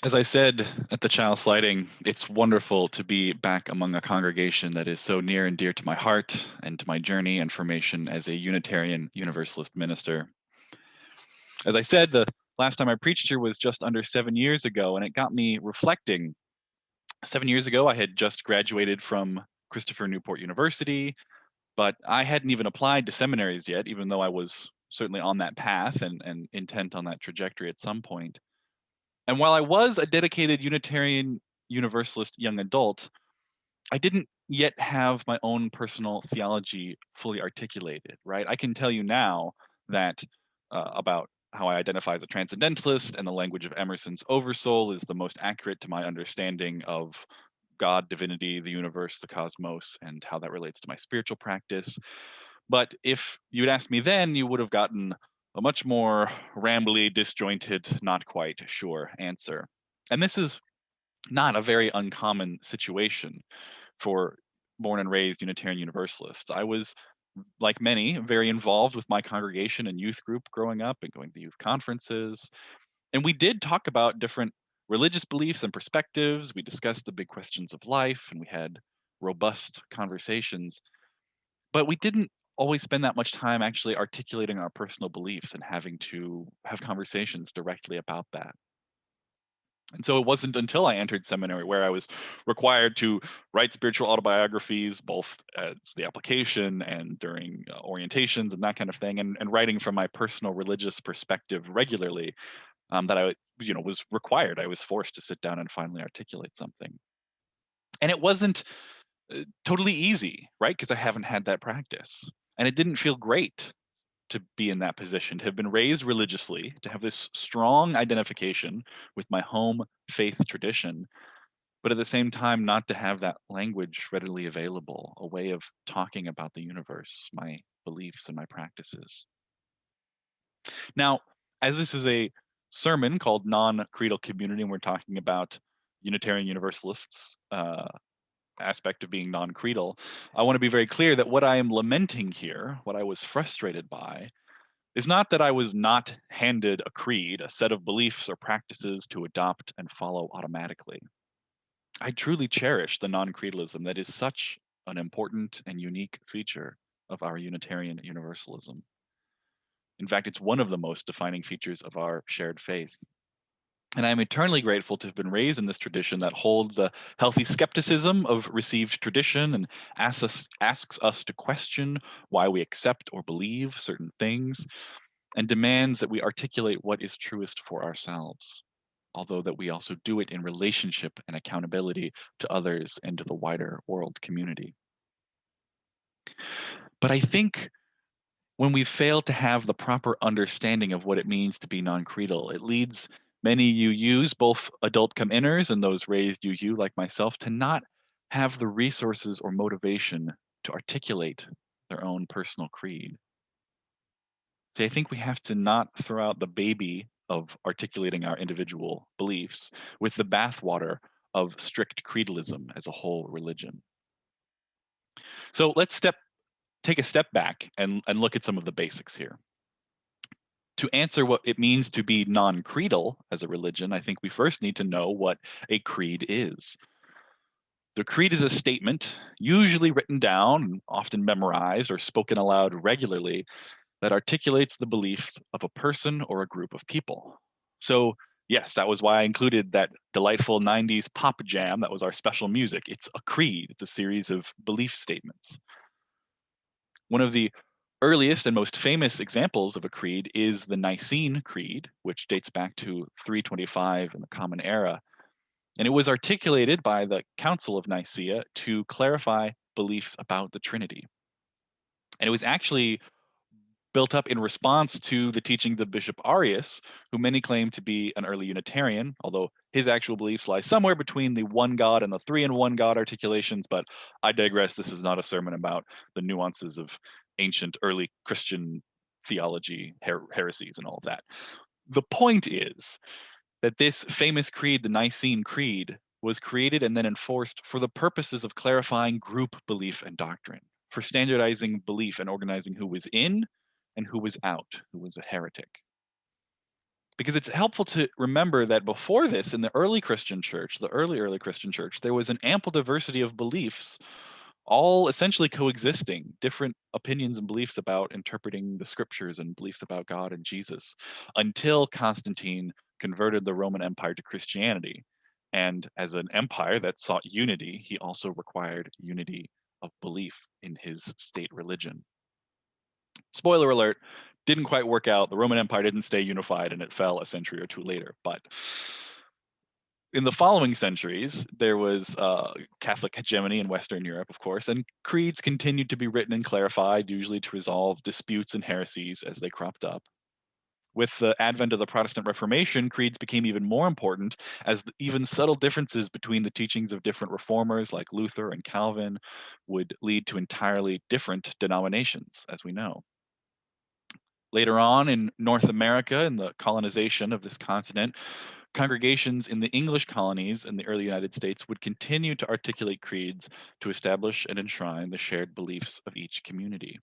As I said at the child sliding, it's wonderful to be back among a congregation that is so near and dear to my heart and to my journey and formation as a Unitarian Universalist minister. As I said, the last time I preached here was just under 7 years ago, and it got me reflecting. 7 years ago, I had just graduated from Christopher Newport University, but I hadn't even applied to seminaries yet, even though I was certainly on that path and intent on that trajectory at some point. And while I was a dedicated Unitarian Universalist young adult, I didn't yet have my own personal theology fully articulated, right? I can tell you now that about how I identify as a transcendentalist, and the language of Emerson's Oversoul is the most accurate to my understanding of God, divinity, the universe, the cosmos, and how that relates to my spiritual practice. But if you'd asked me then, you would have gotten a much more rambly, disjointed, not quite sure answer. And this is not a very uncommon situation for born and raised Unitarian Universalists. I was, like many, very involved with my congregation and youth group growing up and going to youth conferences. And we did talk about different religious beliefs and perspectives. We discussed the big questions of life, and we had robust conversations. But we didn't always spend that much time actually articulating our personal beliefs and having to have conversations directly about that. And so it wasn't until I entered seminary where I was required to write spiritual autobiographies, both as the application and during orientations and that kind of thing, and writing from my personal religious perspective regularly, that I, was required. I was forced to sit down and finally articulate something. And it wasn't totally easy, right? Because I haven't had that practice. And it didn't feel great to be in that position, to have been raised religiously, to have this strong identification with my home faith tradition, but at the same time, not to have that language readily available, a way of talking about the universe, my beliefs, and my practices. Now, as this is a sermon called Non-Creedal Community, and we're talking about Unitarian Universalists, aspect of being non-creedal, I want to be very clear that what I am lamenting here, what I was frustrated by, is not that I was not handed a creed, a set of beliefs or practices to adopt and follow automatically. I truly cherish the non-creedalism that is such an important and unique feature of our Unitarian Universalism. In fact, it's one of the most defining features of our shared faith. And I am eternally grateful to have been raised in this tradition that holds a healthy skepticism of received tradition and asks us to question why we accept or believe certain things, and demands that we articulate what is truest for ourselves, although that we also do it in relationship and accountability to others and to the wider world community. But I think when we fail to have the proper understanding of what it means to be non-creedal, it leads many UUs, both adult come-inners and those raised UU like myself, to not have the resources or motivation to articulate their own personal creed. So I think we have to not throw out the baby of articulating our individual beliefs with the bathwater of strict creedalism as a whole religion. So let's take a step back and look at some of the basics here. To answer what it means to be non-creedal as a religion, I think we first need to know what a creed is. The creed is a statement, usually written down, often memorized or spoken aloud regularly, that articulates the beliefs of a person or a group of people. So yes, that was why I included that delightful 90s pop jam that was our special music. It's a creed. It's a series of belief statements. One of the earliest and most famous examples of a creed is the Nicene Creed, which dates back to 325 in the Common Era. And it was articulated by the Council of Nicaea to clarify beliefs about the Trinity. And it was actually built up in response to the teachings of Bishop Arius, who many claim to be an early Unitarian, although his actual beliefs lie somewhere between the one God and the three in one God articulations. But I digress. This is not a sermon about the nuances of ancient early Christian theology, heresies, and all of that. The point is that this famous creed, the Nicene Creed, was created and then enforced for the purposes of clarifying group belief and doctrine, for standardizing belief and organizing who was in and who was out, who was a heretic. because it's helpful to remember that before this, in the early Christian church, the early Christian church, there was an ample diversity of beliefs, all essentially coexisting, different opinions and beliefs about interpreting the scriptures and beliefs about God and Jesus, until Constantine converted the Roman Empire to Christianity. And as an empire that sought unity, he also required unity of belief in his state religion. Spoiler alert, didn't quite work out. The Roman Empire didn't stay unified and it fell a century or two later. But in the following centuries, there was Catholic hegemony in Western Europe, of course, and creeds continued to be written and clarified, usually to resolve disputes and heresies as they cropped up. With the advent of the Protestant Reformation, creeds became even more important, as even subtle differences between the teachings of different reformers like Luther and Calvin would lead to entirely different denominations, as we know. Later on in North America, in the colonization of this continent, congregations in the English colonies in the early United States would continue to articulate creeds to establish and enshrine the shared beliefs of each community.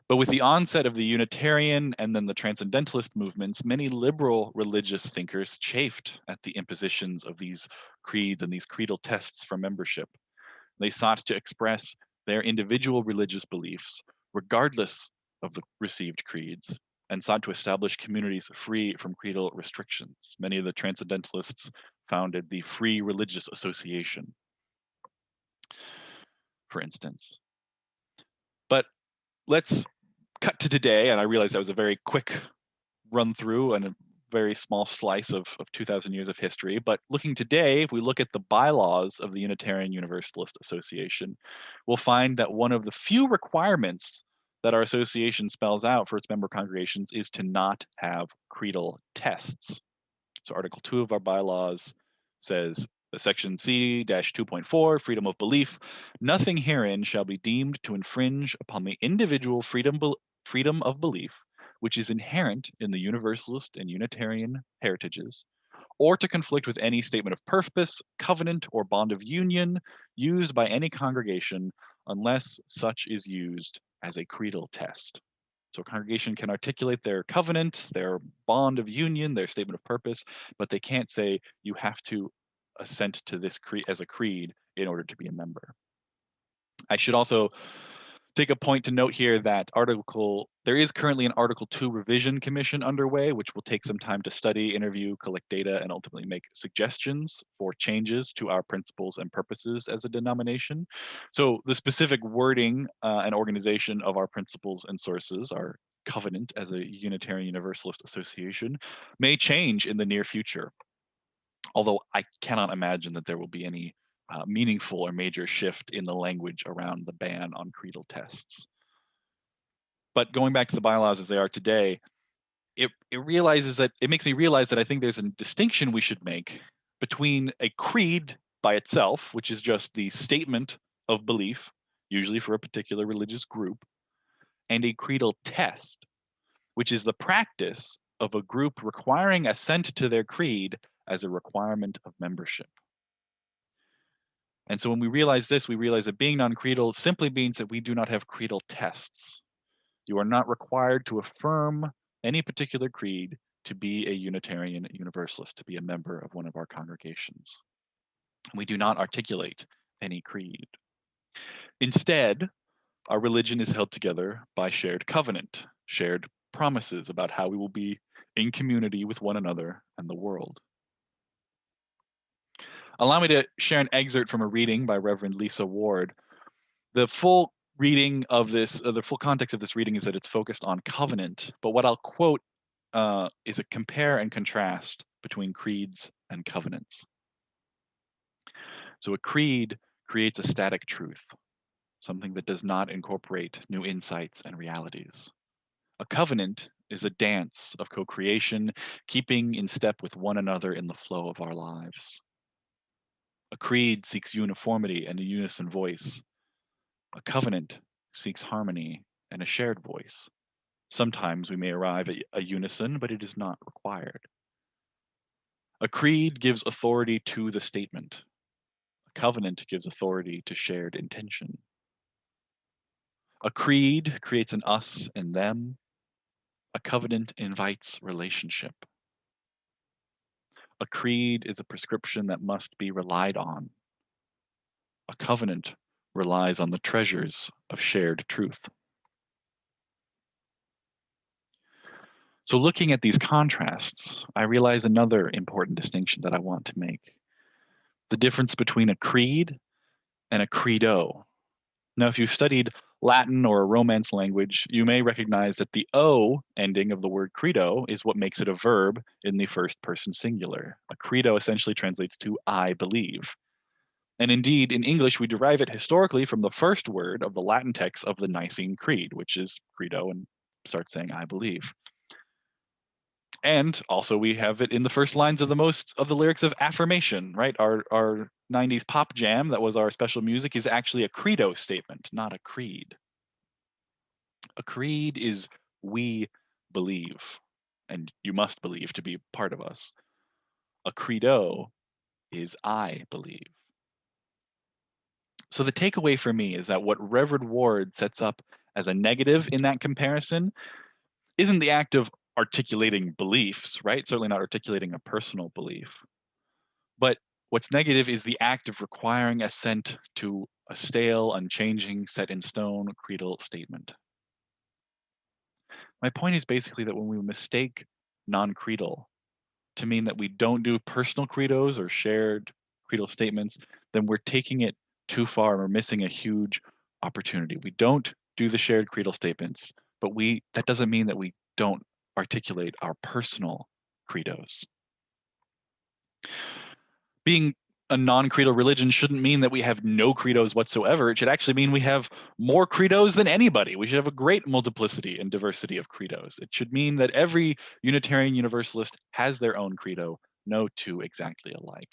But with the onset of the Unitarian and then the Transcendentalist movements, many liberal religious thinkers chafed at the impositions of these creeds and these creedal tests for membership. They sought to express their individual religious beliefs, regardless of the received creeds, and sought to establish communities free from creedal restrictions. Many of the Transcendentalists founded the Free Religious Association, for instance. But let's cut to today, and I realize that was a very quick run through and a very small slice of 2,000 years of history. But looking today, if we look at the bylaws of the Unitarian Universalist Association, we'll find that one of the few requirements that our association spells out for its member congregations is to not have creedal tests. So Article 2 of our bylaws says, Section C-2.4, freedom of belief, nothing herein shall be deemed to infringe upon the individual freedom of belief, which is inherent in the Universalist and Unitarian heritages, or to conflict with any statement of purpose, covenant, or bond of union used by any congregation, unless such is used as a creedal test. So a congregation can articulate their covenant, their bond of union, their statement of purpose, but they can't say you have to assent to this creed as a creed in order to be a member. I should also take a point to note here that there is currently an Article 2 revision commission underway, which will take some time to study, interview, collect data, and ultimately make suggestions for changes to our principles and purposes as a denomination. So the specific wording and organization of our principles and sources, our covenant as a Unitarian Universalist association, may change in the near future. Although I cannot imagine that there will be any meaningful or major shift in the language around the ban on creedal tests. But going back to the bylaws as they are today, it makes me realize that I think there's a distinction we should make between a creed by itself, which is just the statement of belief, usually for a particular religious group, and a creedal test, which is the practice of a group requiring assent to their creed as a requirement of membership. And so when we realize this, we realize that being non-creedal simply means that we do not have creedal tests. You are not required to affirm any particular creed to be a Unitarian Universalist, to be a member of one of our congregations. We do not articulate any creed. Instead, our religion is held together by shared covenant, shared promises about how we will be in community with one another and the world. Allow me to share an excerpt from a reading by Reverend Lisa Ward. The full reading of this, the full context of this reading is that it's focused on covenant, but what I'll quote is a compare and contrast between creeds and covenants. So a creed creates a static truth, something that does not incorporate new insights and realities. A covenant is a dance of co-creation, keeping in step with one another in the flow of our lives. A creed seeks uniformity and a unison voice. A covenant seeks harmony and a shared voice. Sometimes we may arrive at a unison, but it is not required. A creed gives authority to the statement. A covenant gives authority to shared intention. A creed creates an us and them. A covenant invites relationship. A creed is a prescription that must be relied on. A covenant relies on the treasures of shared truth. So, looking at these contrasts, I realize another important distinction that I want to make: the difference between a creed and a credo. Now, if you've studied Latin or a Romance language, you may recognize that the O ending of the word credo is what makes it a verb in the first person singular. A credo essentially translates to I believe. And indeed, in English, we derive it historically from the first word of the Latin text of the Nicene Creed, which is credo, and starts saying I believe. And also we have it in the first lines of the most of the lyrics of Affirmation, right? Our 90s pop jam that was our special music is actually a credo statement, not a creed. A creed is we believe, and you must believe to be part of us. A credo is I believe. So the takeaway for me is that what Reverend Ward sets up as a negative in that comparison isn't the act of articulating beliefs, right? Certainly not articulating a personal belief. But what's negative is the act of requiring assent to a stale, unchanging, set in stone creedal statement. My point is basically that when we mistake non-creedal to mean that we don't do personal credos or shared creedal statements, then we're taking it too far and we're missing a huge opportunity. We don't do the shared creedal statements, but that doesn't mean that we don't articulate our personal credos. Being a non-creedal religion shouldn't mean that we have no credos whatsoever. It should actually mean we have more credos than anybody. We should have a great multiplicity and diversity of credos. It should mean that every Unitarian Universalist has their own credo, no two exactly alike.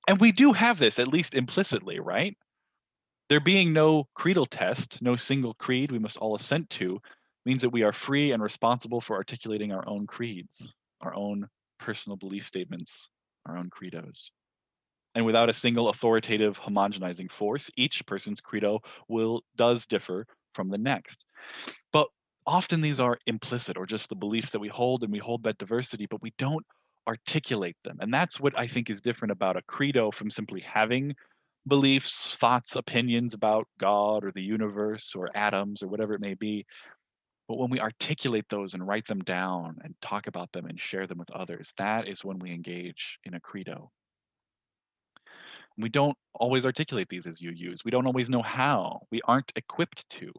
And we do have this, at least implicitly, right? There being no creedal test, no single creed we must all assent to, means that we are free and responsible for articulating our own creeds, our own personal belief statements, our own credos. And without a single authoritative homogenizing force, each person's credo does differ from the next. But often these are implicit or just the beliefs that we hold, and we hold that diversity, but we don't articulate them. And that's what I think is different about a credo from simply having beliefs, thoughts, opinions about God or the universe or atoms or whatever it may be. But when we articulate those and write them down and talk about them and share them with others, that is when we engage in a credo. We don't always articulate these as you use. We don't always know how. We aren't equipped to.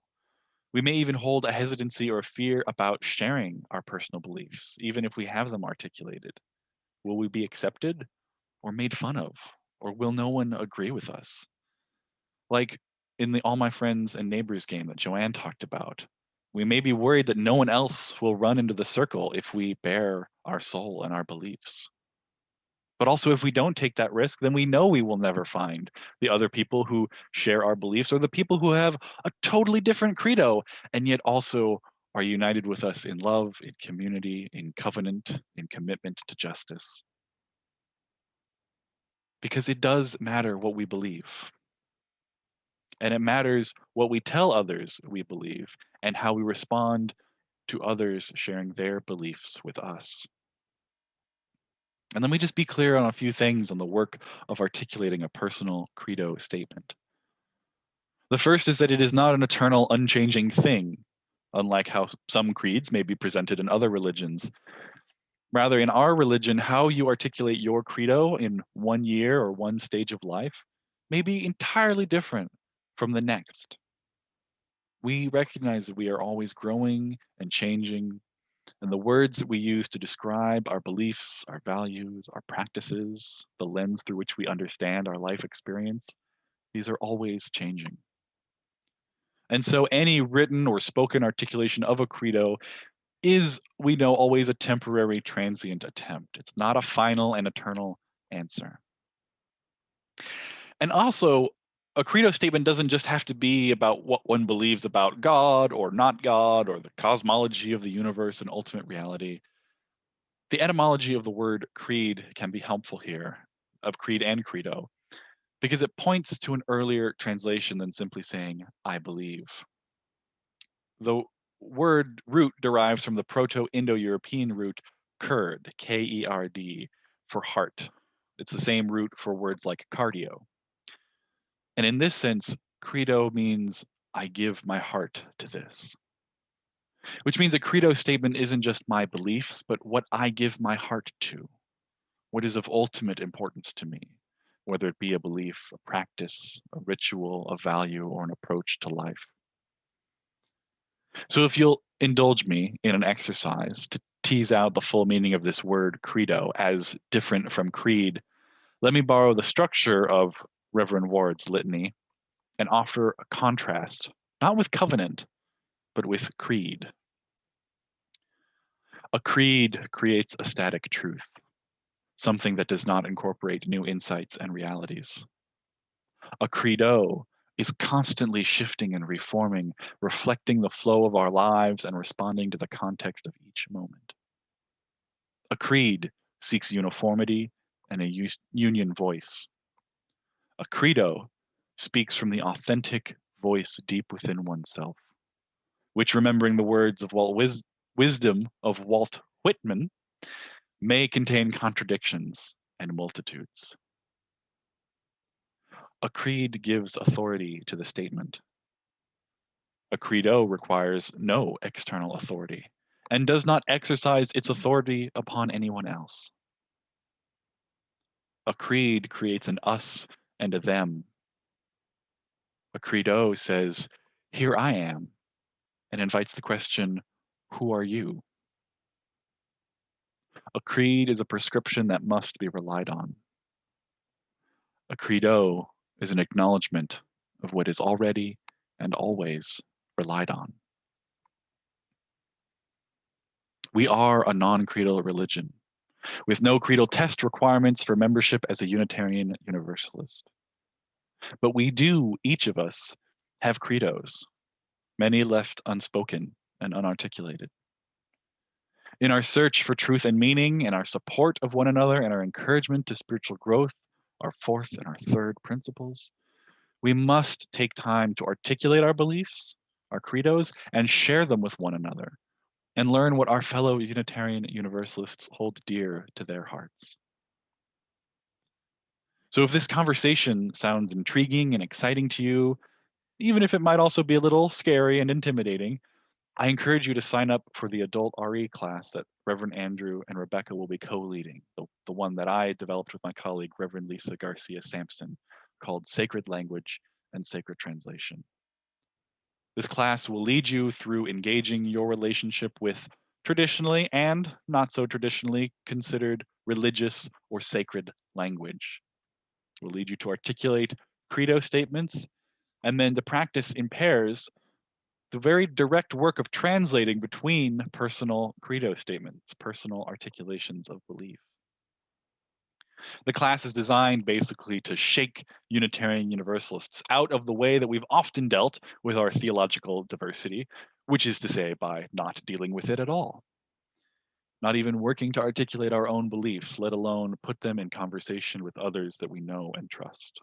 We may even hold a hesitancy or a fear about sharing our personal beliefs, even if we have them articulated. Will we be accepted or made fun of? Or will no one agree with us? Like in the All My Friends and Neighbors game that Joanne talked about, we may be worried that no one else will run into the circle if we bare our soul and our beliefs. But also, if we don't take that risk, then we know we will never find the other people who share our beliefs or the people who have a totally different credo and yet also are united with us in love, in community, in covenant, in commitment to justice. Because it does matter what we believe. And it matters what we tell others we believe and how we respond to others sharing their beliefs with us. And let me just be clear on a few things on the work of articulating a personal credo statement. The first is that it is not an eternal, unchanging thing, unlike how some creeds may be presented in other religions. Rather, in our religion, how you articulate your credo in 1 year or one stage of life may be entirely different from the next. We recognize that we are always growing and changing, and the words that we use to describe our beliefs, our values, our practices, the lens through which we understand our life experience, these are always changing. And so any written or spoken articulation of a credo is, we know, always a temporary, transient attempt. It's not a final and eternal answer. And also, a credo statement doesn't just have to be about what one believes about God or not God or the cosmology of the universe and ultimate reality. The etymology of the word creed can be helpful here, of creed and credo, because it points to an earlier translation than simply saying, I believe. Though word root derives from the Proto-Indo-European root kurd, K-E-R-D, for heart. It's the same root for words like cardio. And in this sense, credo means I give my heart to this, which means a credo statement isn't just my beliefs, but what I give my heart to, what is of ultimate importance to me, whether it be a belief, a practice, a ritual, a value, or an approach to life. So if you'll indulge me in an exercise to tease out the full meaning of this word credo as different from creed, let me borrow the structure of Reverend Ward's litany and offer a contrast, not with covenant, but with creed. A creed creates a static truth, something that does not incorporate new insights and realities. A credo is constantly shifting and reforming, reflecting the flow of our lives and responding to the context of each moment. A creed seeks uniformity and a union voice. A credo speaks from the authentic voice deep within oneself, which, remembering the words of wisdom of Walt Whitman, may contain contradictions and multitudes. A creed gives authority to the statement. A credo requires no external authority and does not exercise its authority upon anyone else. A creed creates an us and a them. A credo says, here I am, and invites the question, who are you? A creed is a prescription that must be relied on. A credo is an acknowledgement of what is already and always relied on. We are a non-creedal religion, with no creedal test requirements for membership as a Unitarian Universalist. But we do, each of us, have credos, many left unspoken and unarticulated. In our search for truth and meaning, in our support of one another, and our encouragement to spiritual growth, our fourth and our third principles, we must take time to articulate our beliefs, our credos, and share them with one another, and learn what our fellow Unitarian Universalists hold dear to their hearts. So if this conversation sounds intriguing and exciting to you, even if it might also be a little scary and intimidating, I encourage you to sign up for the adult RE class that Reverend Andrew and Rebecca will be co-leading, the one that I developed with my colleague, Reverend Lisa Garcia Sampson, called Sacred Language and Sacred Translation. This class will lead you through engaging your relationship with traditionally and not so traditionally considered religious or sacred language. It will lead you to articulate credo statements and then to practice in pairs the very direct work of translating between personal credo statements, personal articulations of belief. The class is designed basically to shake Unitarian Universalists out of the way that we've often dealt with our theological diversity, which is to say by not dealing with it at all. Not even working to articulate our own beliefs, let alone put them in conversation with others that we know and trust.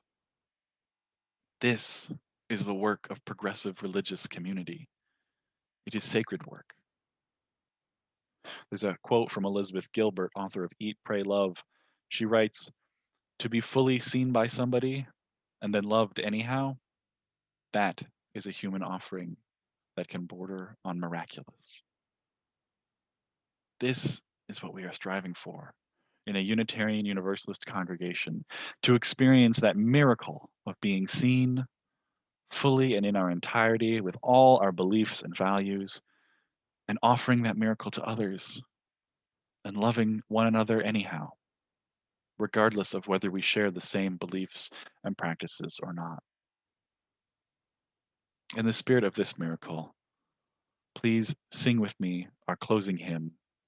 This is the work of progressive religious community. It is sacred work. There's a quote from Elizabeth Gilbert, author of Eat, Pray, Love. She writes, "To be fully seen by somebody and then loved anyhow, that is a human offering that can border on miraculous." This is what we are striving for in a Unitarian Universalist congregation, to experience that miracle of being seen fully and in our entirety with all our beliefs and values, and offering that miracle to others and loving one another anyhow, regardless of whether we share the same beliefs and practices or not. In the spirit of this miracle, please sing with me our closing hymn,